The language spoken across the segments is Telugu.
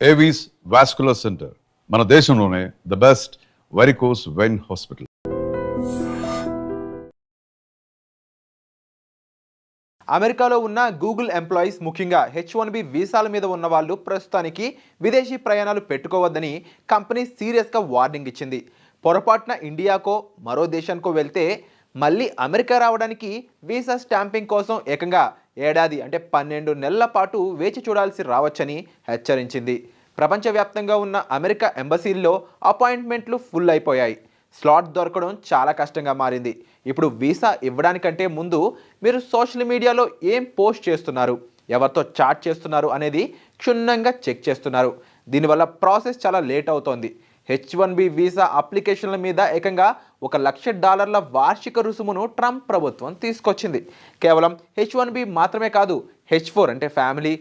ఏవీస్ వాస్కులర్ సెంటర్, మన దేశంలోనే the best varicose vein hospital. అమెరికాలో ఉన్న గూగుల్ ఎంప్లాయీస్ ముఖ్యంగా H1B వీసాల మీద ఉన్న వాళ్ళు ప్రస్తుతానికి విదేశీ ప్రయాణాలు పెట్టుకోవద్దని కంపెనీ సీరియస్గా వార్నింగ్ ఇచ్చింది. పొరపాటున ఇండియాకో మరో దేశానికో వెళ్తే మళ్ళీ అమెరికా రావడానికి వీసా స్టాంపింగ్ కోసం ఏకంగా ఏడాది అంటే 12 నెలల పాటు వేచి చూడాల్సి రావచ్చని హెచ్చరించింది. ప్రపంచవ్యాప్తంగా ఉన్న అమెరికా ఎంబసీల్లో అపాయింట్మెంట్లు ఫుల్ అయిపోయాయి. స్లాట్ దొరకడం చాలా కష్టంగా మారింది. ఇప్పుడు వీసా ఇవ్వడానికంటే ముందు మీరు సోషల్ మీడియాలో ఏం పోస్ట్ చేస్తున్నారు, ఎవరితో చాట్ చేస్తున్నారు అనేది క్షుణ్ణంగా చెక్ చేస్తున్నారు. దీనివల్ల ప్రాసెస్ చాలా లేట్ అవుతోంది. H1B వీసా అప్లికేషన్ల మీద ఏకంగా $1,00,000 వార్షిక రుసుమును ట్రంప్ ప్రభుత్వం తీసుకొచ్చింది. కేవలం H1B మాత్రమే కాదు, H4 అంటే ఫ్యామిలీ,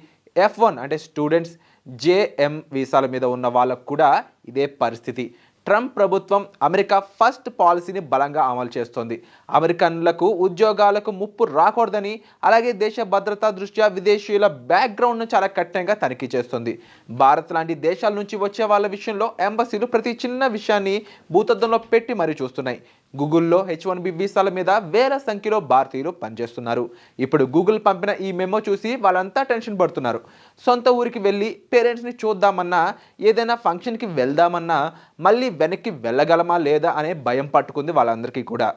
F1 అంటే స్టూడెంట్స్, JM వీసాల మీద ఉన్న వాళ్ళకు కూడా ఇదే పరిస్థితి. ట్రంప్ ప్రభుత్వం అమెరికా ఫస్ట్ పాలసీని బలంగా అమలు చేస్తోంది. అమెరికన్లకు ఉద్యోగాలకు ముప్పు రాకూడదని, అలాగే దేశ భద్రతా దృష్ట్యా విదేశీయుల బ్యాక్గ్రౌండ్ను చాలా కఠినంగా తనిఖీ చేస్తుంది. భారత్ లాంటి దేశాల నుంచి వచ్చే వాళ్ళ విషయంలో ఎంబసీలు ప్రతి చిన్న విషయాన్ని భూతద్దంలో పెట్టి మరీ చూస్తున్నాయి. గూగుల్లో H1B వీసాల మీద వేల సంఖ్యలో భారతీయులు పనిచేస్తున్నారు. ఇప్పుడు గూగుల్ పంపిన ఈ మెమో చూసి వాళ్ళంతా టెన్షన్ పడుతున్నారు. సొంత ఊరికి వెళ్ళి పేరెంట్స్ని చూద్దామన్నా, ఏదైనా ఫంక్షన్కి వెళ్దామన్నా మళ్ళీ వెనక్కి వెళ్ళగలమా లేదా అనే భయం పట్టుకుంది వాళ్ళందరికీ కూడా.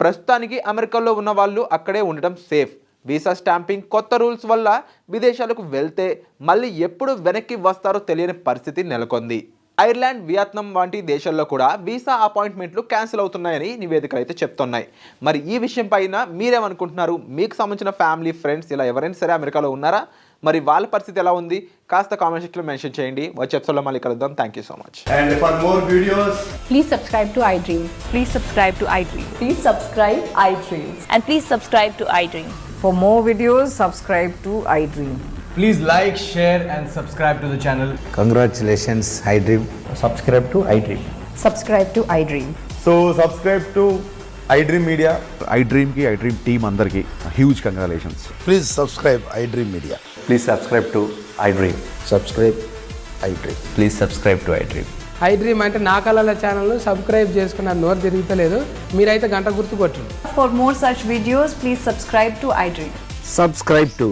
ప్రస్తుతానికి అమెరికాలో ఉన్న వాళ్ళు అక్కడే ఉండటం సేఫ్. వీసా స్టాంపింగ్ కొత్త రూల్స్ వల్ల విదేశాలకు వెళ్తే మళ్ళీ ఎప్పుడు వెనక్కి వస్తారో తెలియని పరిస్థితి నెలకొంది. ఐర్లాండ్, వియత్నాం వంటి దేశాల్లో కూడా వీసా అపాయింట్మెంట్లు క్యాన్సిల్ అవుతున్నాయని నివేదికలు అయితే చెప్తున్నాయి. మరి ఈ విషయం పైన మీరేమనుకుంటున్నారు? మీకు సంబంధించిన ఫ్యామిలీ, ఫ్రెండ్స్ ఇలా ఎవరైనా సరే అమెరికాలో ఉన్నారా? మరి వాళ్ళ పరిస్థితి ఎలా ఉంది? కాస్త కామెంట్ సెక్షన్లో మెన్షన్ చేయండి. వచ్చే ఎపిసోడ్లో మళ్ళీ కలుద్దాం. Thank you so much. And for more videos, please subscribe to iDream. Please subscribe to iDream. Please subscribe iDream. And please subscribe to iDream. For more videos, subscribe to iDream. please like, share and subscribe to the channel. Congratulations, iDream. Subscribe to iDream. Subscribe to iDream. So subscribe to iDream Media. iDream team అందరికి huge congratulations. Please subscribe iDream Media. Please subscribe to iDream. Subscribe iDream. Please subscribe to iDream. iDream అంటే నా కళల ఛానల్ను సబ్స్క్రైబ్ చేసుకున్న నోరు తిరుగుతలేదు. మీరైతే గంట గుర్తు కొట్టండి. For more such videos, please subscribe to iDream. Subscribe to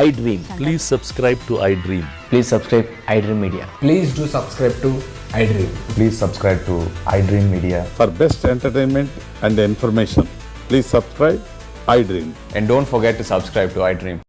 iDream. Please subscribe to iDream. Please subscribe iDream Media. Please do subscribe to iDream. Please subscribe to iDream Media. For best entertainment and information, please subscribe iDream. And don't forget to subscribe to iDream.